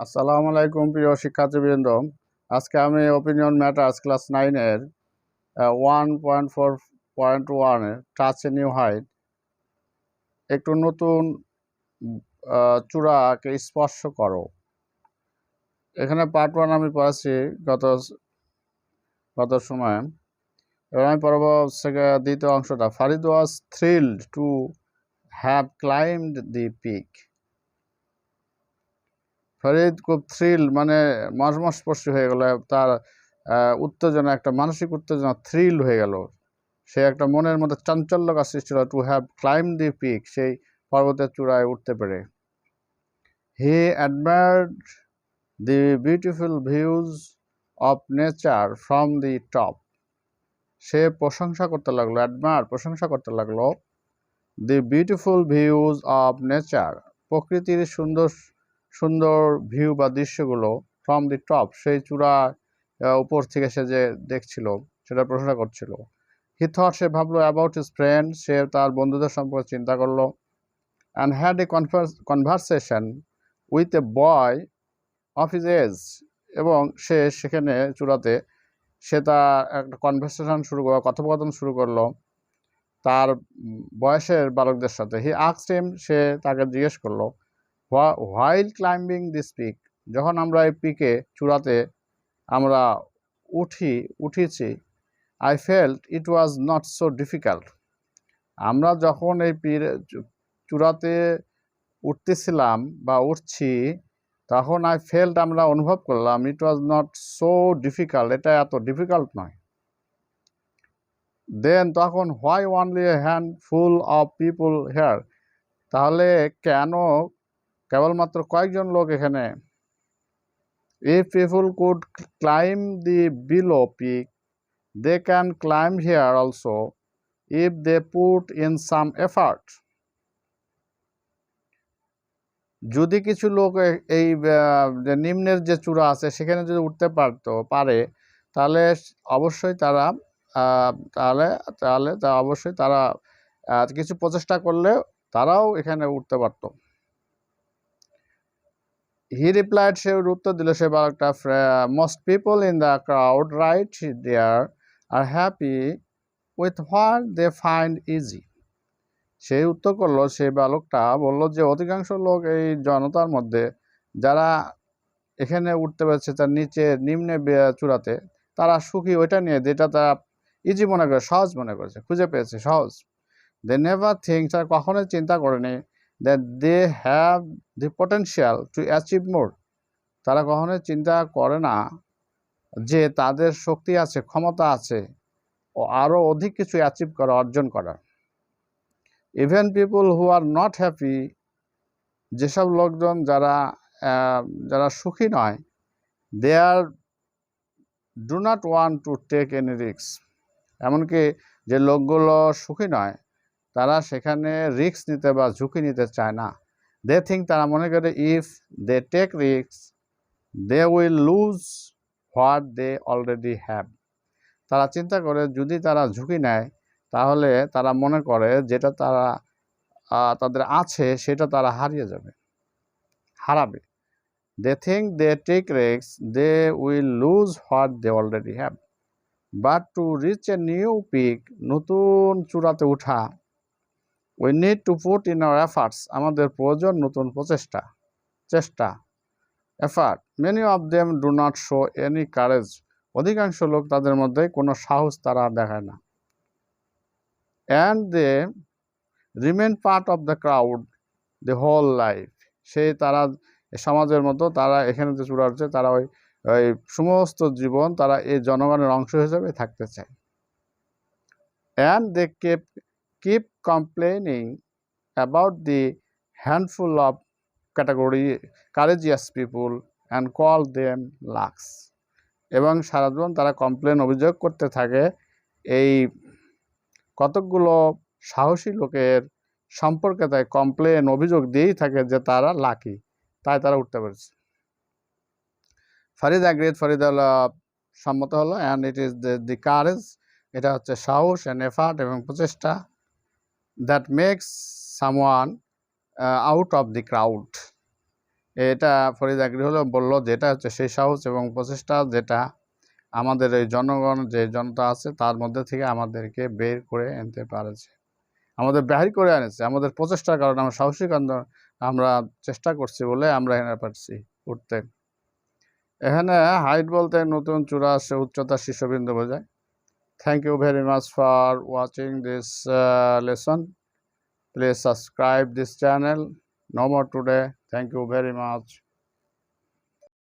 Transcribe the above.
আসসালামু আলাইকুম প্রিয় শিক্ষার্থীবৃন্দ। আজকে আমি ওপিনিয়ন ম্যাটার্স ক্লাস 9 এর 1.4.1 টাচ এ নিউ হাইট একটু নতুন চূড়াকে স্পর্শ করো। এখানে পার্ট 1 আমি পড়াচ্ছি গত সময়ে। এবার আমি পড়ব দ্বিতীয় অংশটা। Farid was thrilled to have climbed the peak. Farid খুব থ্রিল মানে মর্মস্পর্শী হয়ে গেল, তার উত্তেজনা, একটা মানসিক উত্তেজনা, থ্রিল হয়ে গেল। সে একটা মনের মধ্যে চাঞ্চল্যকর সৃষ্টি হলো, to have climb the peak, সেই পর্বতের চূড়ায় উঠতে পেরে। He admired the beautiful views of nature from the top. সে প্রশংসা করতে লাগলো, প্রশংসা করতে লাগলো, the beautiful views of nature, প্রকৃতির সুন্দর সুন্দর ভিউ বা দৃশ্যগুলো, ফ্রম দি টপ, সেই চূড়া উপর থেকে সে যে দেখছিল সেটা প্রশংসা করছিল। হি থট, সে ভাবলো, অ্যাবাউট হিজ ফ্রেন্ড, সে তার বন্ধুদের সম্পর্কে চিন্তা করলো। And had a conversation with a boy of his age, এবং সে সেখানে চূড়াতে সে তার একটা কনভারসেশন শুরু করলো, কথোপকথন শুরু করলো তার বয়সের বালকদের সাথে। হি আস্কড হিম, সে তাকে জিজ্ঞেস করলো, হোয়াইল ক্লাইম্বিং দিস পিক, যখন আমরা এই পিকে চূড়াতে আমরা উঠেছি, I felt it was not so difficult, আমরা যখন এই চূড়াতে উঠতেছিলাম বা উঠছি, তখন আই ফেল্ট, আমরা অনুভব করলাম, it was not so difficult, এটা এত ডিফিকাল্ট নয়। দেন, তখন, why only a handful of people here, তাহলে কেন কেবলমাত্র কয়েকজন লোক এখানে? If people could climb the below peak, they can climb here also if they put in some effort. যদি কিছু লোক এই যে নিম্নের যে চূড়া আছে সেখানে যদি উঠতে পারে, তাহলে অবশ্যই তারা অবশ্যই তারা কিছু প্রচেষ্টা করলে তারাও এখানে উঠতে পারত। হি রিপ্লাইড, সে উত্তর দিল, সে বালকটা, most people in the crowd right there are happy with what they find easy. সেই উত্তর করলো, সেই বালকটা বলল যে অধিকাংশ লোক এই জনতার মধ্যে যারা এখানে উঠতে পারছে, তার নিম্নে চূড়াতে, তারা সুখী ওইটা নিয়ে যেটা তারা ইজি মনে করে, সহজ মনে করেছে, খুঁজে পেয়েছে সহজ। দে নেভার থিঙ্ক, তারা কখনোই চিন্তা করেনি, that they have the potential to achieve more, তারা কখনোই চিন্তা করে না যে তাদের শক্তি আছে, ক্ষমতা আছে ও আরও অধিক কিছু অ্যাচিভ করা, অর্জন করার। Even people who are not happy, যেসব লোকজন যারা সুখী নয়, they are do not want to take any risk, এমনকি যে লোকগুলো সুখী নয় তারা সেখানে রিস্ক নিতে বা ঝুঁকি নিতে চায় না। দে থিঙ্ক, তারা মনে করে, if they take risk they will lose what they already have, তারা চিন্তা করে যদি তারা ঝুঁকি নেয় তাহলে তারা মনে করে যেটা তাদের আছে সেটা তারা হারাবে। They think they take risks, they will lose what they already have. But to reach a new peak, নতুন চূড়াতে উঠা, we need to put in our efforts, আমাদের প্রয়োজন নতুন চেষ্টা, effort. Many of them do not show any courage, অধিকাংশ লোক তাদের মধ্যে কোনো সাহস তারা দেখায় না। And they remain part of the crowd the whole life, তারা সমাজের মতো, তারা এখানে যে চূড়া উঠছে তারা ওই সমস্ত জীবন তারা এই জনগণের অংশ হিসেবে থাকতে চায়। And they keep complaining about the handful of courageous people and call them lucks, এবং সারা জীবন তারা অভিযোগ করতে থাকে এই কতকগুলো সাহসী লোকের সম্পর্কে, তাই অভিযোগ দিয়েই থাকে যে তারা লাকি, তাই তারা উঠতে পেরেছে। ফারিদ অ্যাগ্রিড, ফরিদ সম্মত হলো। And it is the courage, এটা হচ্ছে সাহস, অ্যান্ড এফার্ট, এবং প্রচেষ্টা, that makes someone out of the crowd, এটা ফরিদ আগ্রহী হলো বলল যেটা হচ্ছে সেই সাহস এবং প্রচেষ্টা যেটা আমাদের এই জনগণ যে জনতা আছে তার মধ্যে থেকে আমাদেরকে বের করে আনতে পারেছে, আমাদের বাহির করে আনেছে আমাদের প্রচেষ্টার কারণে। আমরা সাহসিক আন্দোলন আমরা চেষ্টা করছি বলে আমরা এখানে পারছি উঠতে। এখানে হাইট বলতে নতুন চূড়া সে উচ্চতা শীর্ষবিন্দু বোঝায়। Thank you very much for watching this lesson. Please subscribe this channel. No more today. Thank you very much.